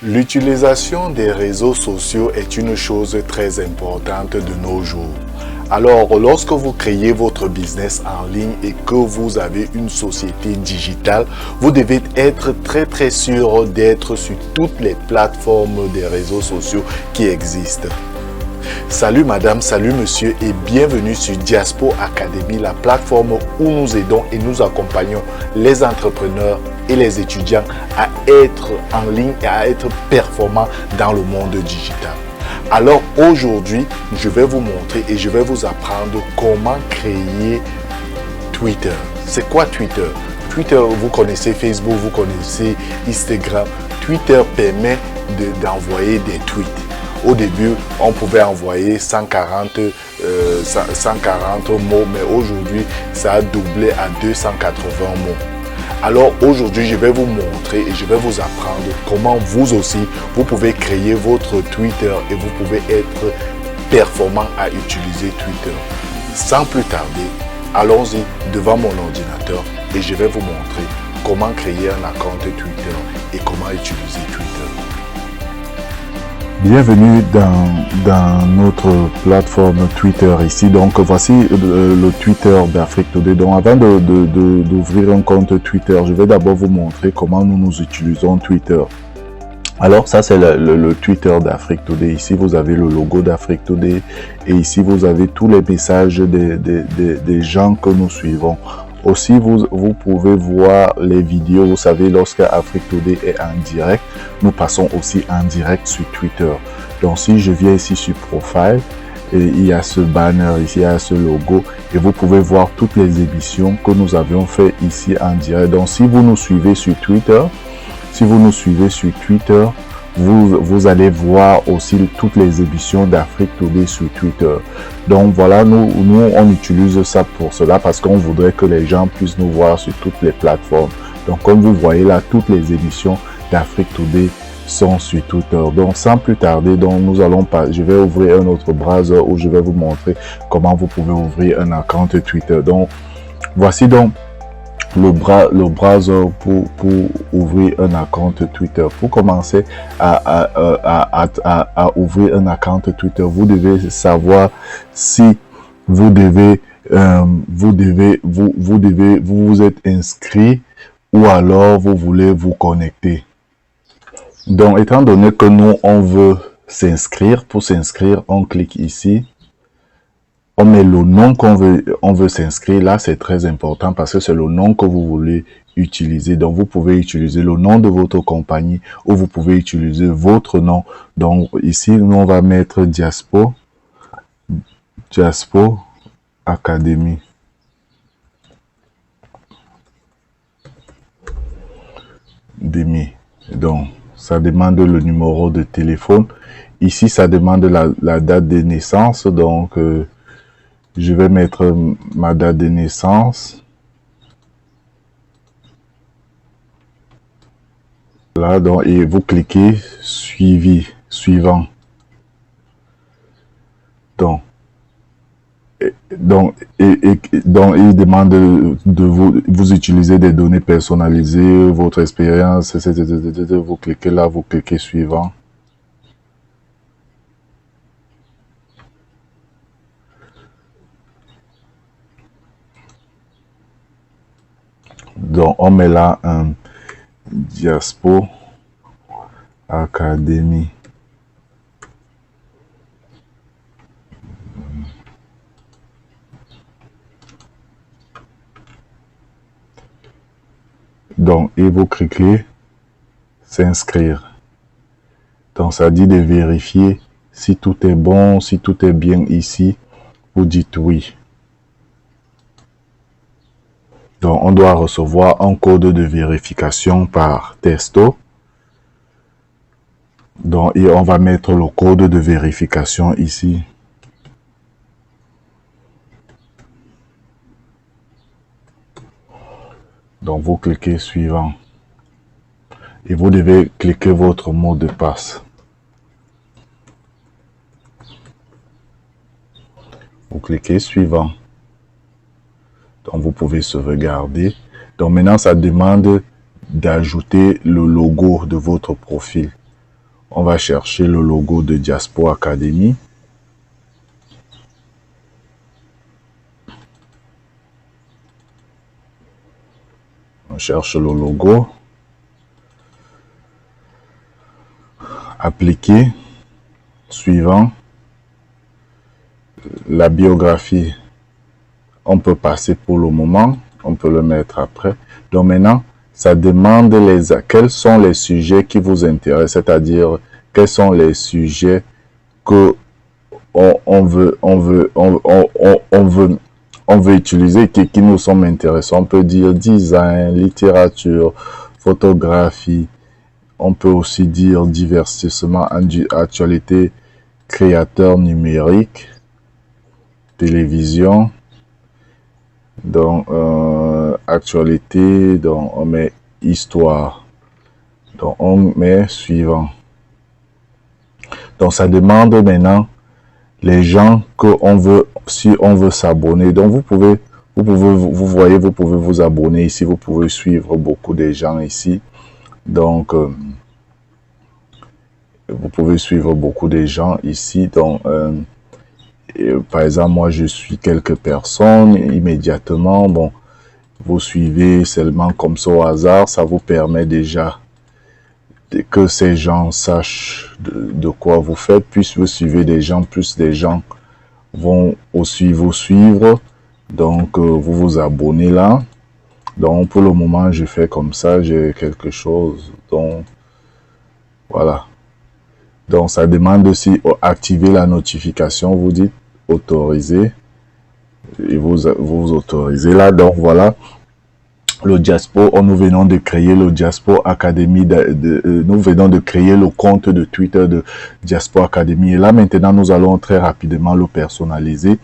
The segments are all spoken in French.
L'utilisation des réseaux sociaux est une chose très importante de nos jours. Alors, lorsque vous créez votre business en ligne et que vous avez une société digitale, vous devez être très sûr d'être sur toutes les plateformes des réseaux sociaux qui existent. Salut madame, salut monsieur et bienvenue sur Diaspo Academy, la plateforme où nous aidons et nous accompagnons les entrepreneurs et les étudiants à être en ligne et à être performants dans le monde digital. Alors aujourd'hui, je vais vous montrer et je vais vous apprendre comment créer Twitter. C'est quoi Twitter? Twitter, vous connaissez Facebook, vous connaissez Instagram. Twitter permet d'envoyer des tweets. Au début, on pouvait envoyer 140 mots, mais aujourd'hui, ça a doublé à 280 mots. Alors aujourd'hui, je vais vous montrer et je vais vous apprendre comment vous aussi, vous pouvez créer votre Twitter et vous pouvez être performant à utiliser Twitter. Sans plus tarder, allons-y devant mon ordinateur et je vais vous montrer comment créer un compte Twitter et comment utiliser Twitter. Bienvenue dans notre plateforme Twitter ici. Donc voici le Twitter d'Afrique Today. Donc avant d'ouvrir un compte Twitter, je vais d'abord vous montrer comment nous utilisons Twitter. Alors ça c'est le Twitter d'Afrique Today. Ici vous avez le logo d'Afrique Today et ici vous avez tous les messages des gens que nous suivons. Aussi, vous pouvez voir les vidéos. Vous savez, lorsque Afrique Today est en direct, nous passons aussi en direct sur Twitter. Donc, si je viens ici sur Profile, il y a ce banner ici, il y a ce logo. Et vous pouvez voir toutes les émissions que nous avions fait ici en direct. Donc, si vous nous suivez sur Twitter, vous allez voir aussi toutes les émissions d'Afrique Today sur Twitter. Donc voilà, nous on utilise ça pour cela parce qu'on voudrait que les gens puissent nous voir sur toutes les plateformes. Donc comme vous voyez là, toutes les émissions d'Afrique Today sont sur Twitter. Donc sans plus tarder, je vais ouvrir un autre browser où je vais vous montrer comment vous pouvez ouvrir un compte Twitter. Donc voici donc le browser pour ouvrir un compte Twitter. Pour commencer à ouvrir un compte Twitter, vous devez savoir si vous vous êtes inscrit ou alors vous voulez vous connecter. Donc étant donné que nous on veut s'inscrire, pour s'inscrire on clique ici. On met le nom on veut s'inscrire. Là, c'est très important parce que c'est le nom que vous voulez utiliser. Donc, vous pouvez utiliser le nom de votre compagnie ou vous pouvez utiliser votre nom. Donc, ici, nous, on va mettre Diaspo Academy. Donc, ça demande le numéro de téléphone. Ici, ça demande la date de naissance. Donc, je vais mettre ma date de naissance. Là, donc, et vous cliquez suivant. Donc, il demande de vous utiliser des données personnalisées, votre expérience, vous cliquez là, vous cliquez suivant. Donc, on met là un Diaspo Academy. Donc, et vous cliquez s'inscrire. Donc, ça dit de vérifier si tout est bon, si tout est bien ici. Vous dites oui. Donc, on doit recevoir un code de vérification par texto. Donc, et on va mettre le code de vérification ici. Donc, vous cliquez suivant. Et vous devez cliquer votre mot de passe. Vous cliquez suivant. Donc, vous pouvez sauvegarder. Donc, maintenant, ça demande d'ajouter le logo de votre profil. On va chercher le logo de Diaspo Academy. On cherche le logo. Appliquer. Suivant. La biographie, on peut passer pour le moment. On peut le mettre après. Donc maintenant, ça demande quels sont les sujets qui vous intéressent, c'est-à-dire quels sont les sujets que on veut utiliser, qui nous sont intéressants. On peut dire design, littérature, photographie. On peut aussi dire divertissement, actualité, créateur numérique, télévision. Donc, actualité, donc on met histoire. Donc, on met suivant. Donc, ça demande maintenant les gens qu'on veut, si on veut s'abonner. Donc, vous voyez, vous pouvez vous abonner ici. Vous pouvez suivre beaucoup de gens ici. Donc, vous pouvez suivre beaucoup de gens ici. Donc, par exemple, moi, je suis quelques personnes immédiatement. Bon, vous suivez seulement comme ça au hasard. Ça vous permet déjà que ces gens sachent de quoi vous faites. Puis vous suivez des gens, plus des gens vont aussi vous suivre. Donc, vous vous abonnez là. Donc, pour le moment, je fais comme ça. J'ai quelque chose. Donc, voilà. Donc, ça demande aussi activer la notification. Vous dites autoriser. Et vous autorisez là. Donc, voilà. Le Diaspo, nous venons de créer le Diaspo Academy. Nous venons de créer le compte de Twitter de Diaspo Academy. Et là, maintenant, nous allons très rapidement le personnaliser.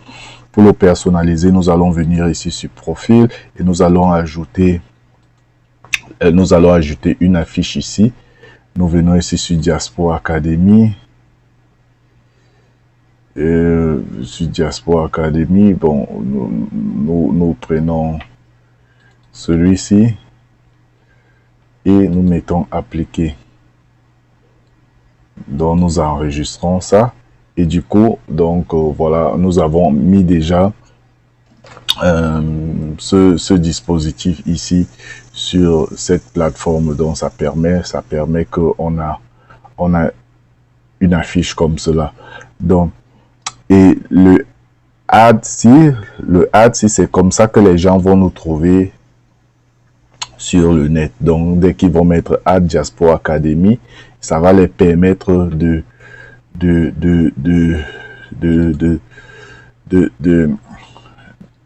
Pour le personnaliser, nous allons venir ici sur profil et nous allons ajouter une affiche ici. Nous venons ici sur Diaspo Academy. Sur Diaspo Academy, bon, nous prenons celui-ci et nous mettons appliquer. Donc, nous enregistrons ça. Et du coup, donc, voilà, nous avons mis déjà ce dispositif ici sur cette plateforme. Donc, ça permet qu'on a une affiche comme cela. Donc, et le ad si, c'est comme ça que les gens vont nous trouver sur le net. Donc, dès qu'ils vont mettre ad Diaspo Academy, ça va les permettre de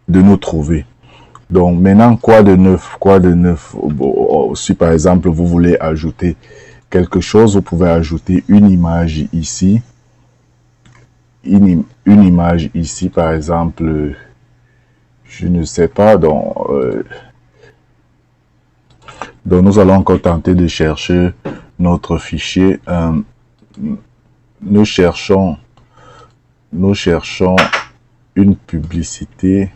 nous trouver. Donc maintenant, quoi de neuf? Bon, si par exemple vous voulez ajouter quelque chose, vous pouvez ajouter une image ici, une image ici par exemple, je ne sais pas. Donc nous allons encore tenter de chercher notre fichier. Nous cherchons une publicité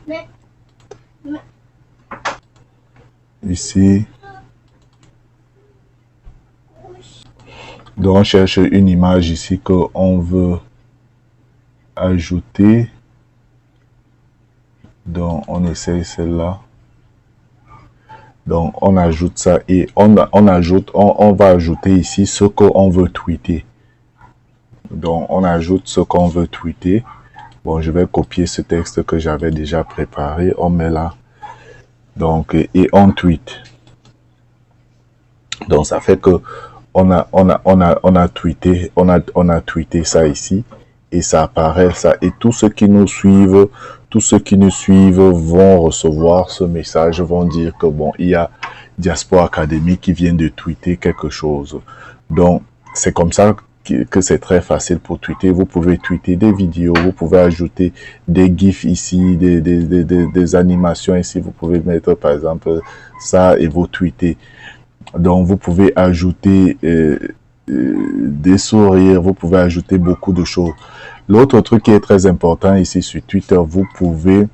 ici. Donc, on cherche une image ici qu'on veut ajouter. Donc, on essaye celle-là. Donc, on ajoute ça et on va ajouter ici ce qu'on veut tweeter. Donc, on ajoute ce qu'on veut tweeter. Bon, je vais copier ce texte que j'avais déjà préparé. On met là. Donc, et on tweet. Donc, ça fait que on a tweeté ça ici. Et ça apparaît ça. Et tous ceux qui nous suivent, vont recevoir ce message, vont dire que bon, il y a Diaspo Academy qui vient de tweeter quelque chose. Donc, c'est comme ça que c'est très facile pour tweeter. Vous pouvez tweeter des vidéos, vous pouvez ajouter des gifs ici, des animations ici. Vous pouvez mettre par exemple ça et vous tweetez. Donc, vous pouvez ajouter des sourires, vous pouvez ajouter beaucoup de choses. L'autre truc qui est très important ici sur Twitter, vous pouvez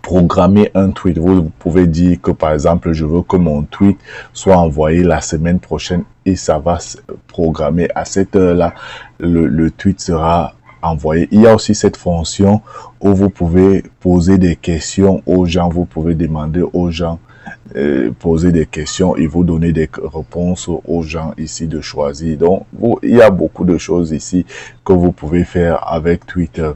programmer un tweet. Vous pouvez dire que par exemple, je veux que mon tweet soit envoyé la semaine prochaine et ça va se programmer à cette heure-là. Le tweet sera envoyé. Il y a aussi cette fonction où vous pouvez poser des questions aux gens, vous pouvez demander aux gens, poser des questions et vous donner des réponses aux gens ici de choisir. Donc, il y a beaucoup de choses ici que vous pouvez faire avec Twitter.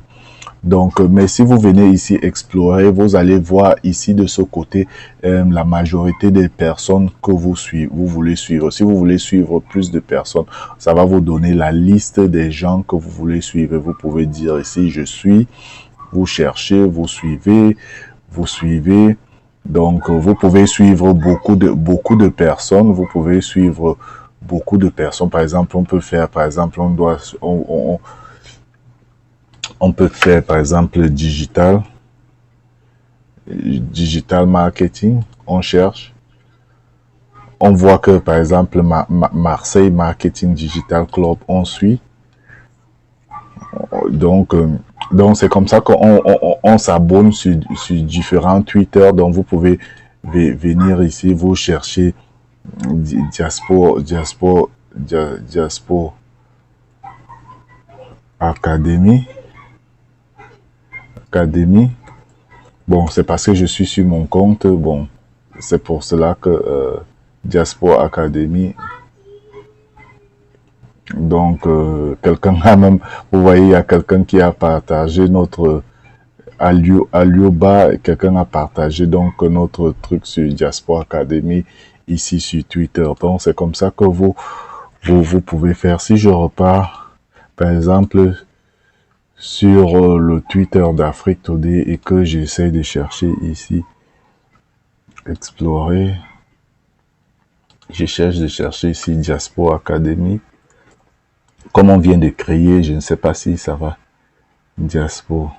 Donc, mais si vous venez ici explorer, vous allez voir ici de ce côté la majorité des personnes que vous voulez suivre. Si vous voulez suivre plus de personnes, ça va vous donner la liste des gens que vous voulez suivre. Vous pouvez dire ici, je suis, vous cherchez, vous suivez. Donc, vous pouvez suivre beaucoup de personnes. Vous pouvez suivre beaucoup de personnes. Par exemple, on peut faire, par exemple, on peut faire, par exemple, digital marketing. On cherche. On voit que, par exemple, Marseille Marketing Digital Club, on suit. Donc c'est comme ça qu'on s'abonne sur différents Twitter. Donc, vous pouvez venir ici, vous cherchez Diaspora Academy. Bon, c'est parce que je suis sur mon compte. Bon, c'est pour cela que Diaspora Academy. Donc, quelqu'un a même, vous voyez, il y a quelqu'un qui a partagé notre Alioba, quelqu'un a partagé donc notre truc sur Diaspora Academy ici sur Twitter. Donc, c'est comme ça que vous pouvez faire. Si je repars, par exemple, sur le Twitter d'Afrique Today et que j'essaie de chercher ici, explorer, je cherche de chercher ici Diaspora Academy. Comme on vient de créer, je ne sais pas si ça va. Diaspora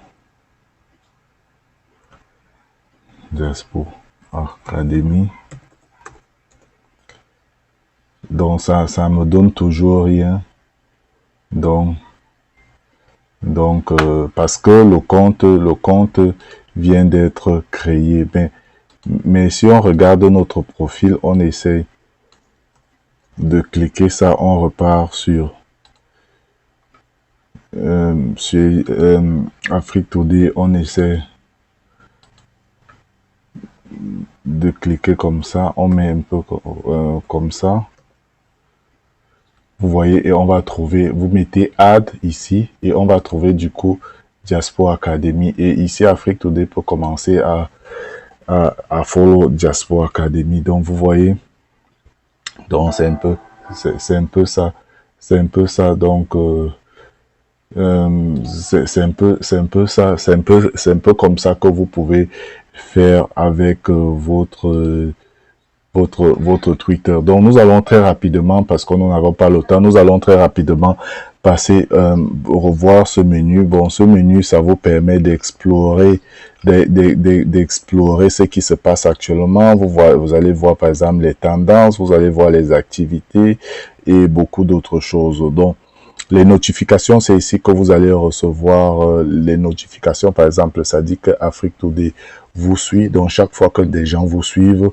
Academy. Donc ça me donne toujours rien. Donc parce que le compte vient d'être créé. Mais si on regarde notre profil, on essaie de cliquer ça, on repart sur Afrique Today, on essaie de cliquer comme ça, on met un peu comme ça. Vous voyez, et on va trouver, vous mettez Add ici, et on va trouver du coup Diaspora Academy. Et ici, Afrique Today peut commencer à follow Diaspora Academy. Donc, vous voyez, donc c'est un peu ça. Donc, c'est un peu comme ça que vous pouvez faire avec votre Twitter. Donc, nous allons très rapidement, parce qu'on n'en a pas le temps, nous allons très rapidement passer, revoir ce menu. Bon, ce menu, ça vous permet d'explorer, d'explorer ce qui se passe actuellement. Vous allez voir, par exemple, les tendances, vous allez voir les activités et beaucoup d'autres choses. Donc, les notifications, c'est ici que vous allez recevoir les notifications. Par exemple, ça dit que Afrique Today vous suit. Donc, chaque fois que des gens vous suivent,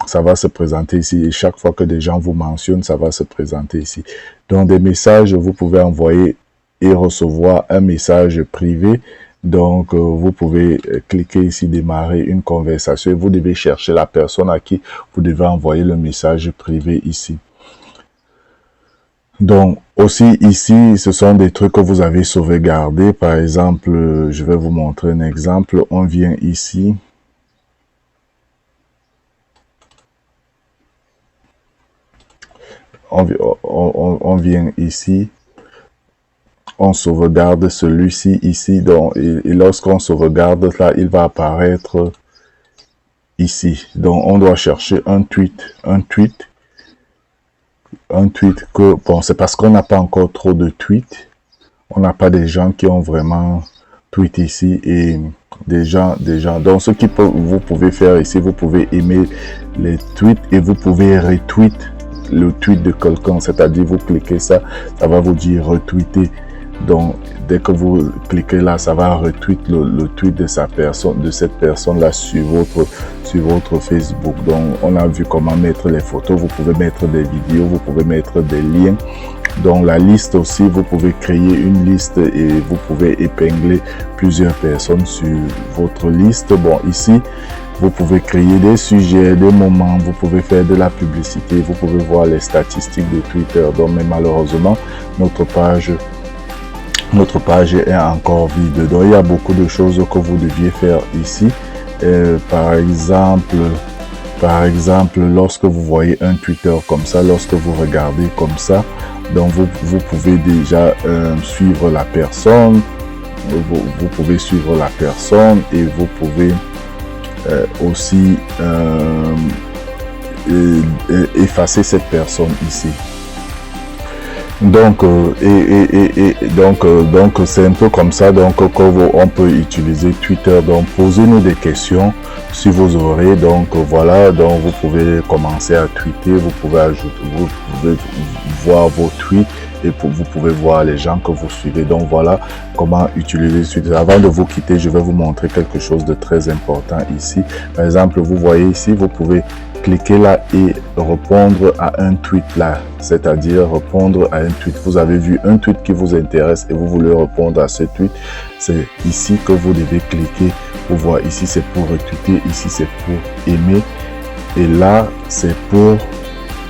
ça va se présenter ici. Et chaque fois que des gens vous mentionnent, ça va se présenter ici. Donc, des messages, vous pouvez envoyer et recevoir un message privé. Donc, vous pouvez cliquer ici, démarrer une conversation. Et vous devez chercher la personne à qui vous devez envoyer le message privé ici. Donc, aussi ici, ce sont des trucs que vous avez sauvegardés. Par exemple, je vais vous montrer un exemple. On vient ici. On vient ici. On sauvegarde celui-ci ici. Donc, et lorsqu'on sauvegarde là, il va apparaître ici. Donc, on doit chercher un tweet que, bon, c'est parce qu'on n'a pas encore trop de tweets. On n'a pas des gens qui ont vraiment tweet ici et des gens. Donc, ce que vous pouvez faire ici, vous pouvez aimer les tweets et vous pouvez retweet le tweet de quelqu'un. C'est-à-dire, vous cliquez ça, ça va vous dire retweeter Donc, dès que vous cliquez là, ça va retweet le tweet de cette personne là sur votre Facebook. Donc, on a vu comment mettre les photos. Vous pouvez mettre des vidéos, vous pouvez mettre des liens. Donc, la liste aussi, vous pouvez créer une liste et vous pouvez épingler plusieurs personnes sur votre liste. Bon, ici, vous pouvez créer des sujets, des moments, vous pouvez faire de la publicité, vous pouvez voir les statistiques de Twitter. Donc, mais malheureusement, notre page est encore vide. Donc, il y a beaucoup de choses que vous deviez faire ici. Par exemple, lorsque vous voyez un Twitter comme ça, lorsque vous regardez comme ça, donc vous pouvez déjà suivre la personne. Vous pouvez suivre la personne et vous pouvez aussi effacer cette personne ici. Donc c'est un peu comme ça donc on peut utiliser Twitter. Donc posez-nous des questions si vous aurez. Donc voilà, donc vous pouvez commencer à tweeter, vous pouvez voir vos tweets et vous pouvez voir les gens que vous suivez. Donc voilà comment utiliser Twitter. Avant de vous quitter, je vais vous montrer quelque chose de très important ici. Par exemple, vous voyez ici, vous pouvez cliquez là et répondre à un tweet là, c'est-à-dire répondre à un tweet. Vous avez vu un tweet qui vous intéresse et vous voulez répondre à ce tweet. C'est ici que vous devez cliquer pour voir. Ici, c'est pour retweeter. Ici, c'est pour aimer. Et là, c'est pour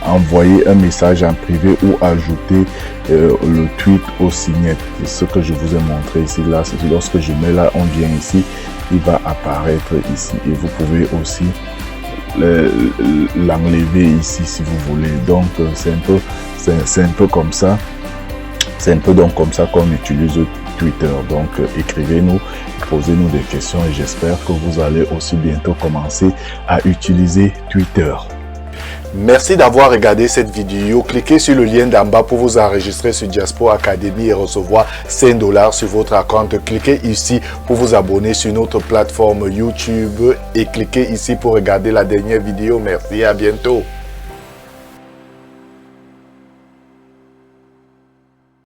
envoyer un message en privé ou ajouter le tweet au signet. C'est ce que je vous ai montré ici. Là, c'est lorsque je mets là, on vient ici, il va apparaître ici. Et vous pouvez aussi l'enlever ici si vous voulez. Donc c'est un peu comme ça, c'est un peu donc comme ça qu'on utilise Twitter. Donc écrivez-nous, posez-nous des questions et j'espère que vous allez aussi bientôt commencer à utiliser Twitter. Merci d'avoir regardé cette vidéo. Cliquez sur le lien d'en bas pour vous enregistrer sur Diaspora Academy et recevoir $5 sur votre compte. Cliquez ici pour vous abonner sur notre plateforme YouTube et cliquez ici pour regarder la dernière vidéo. Merci, à bientôt.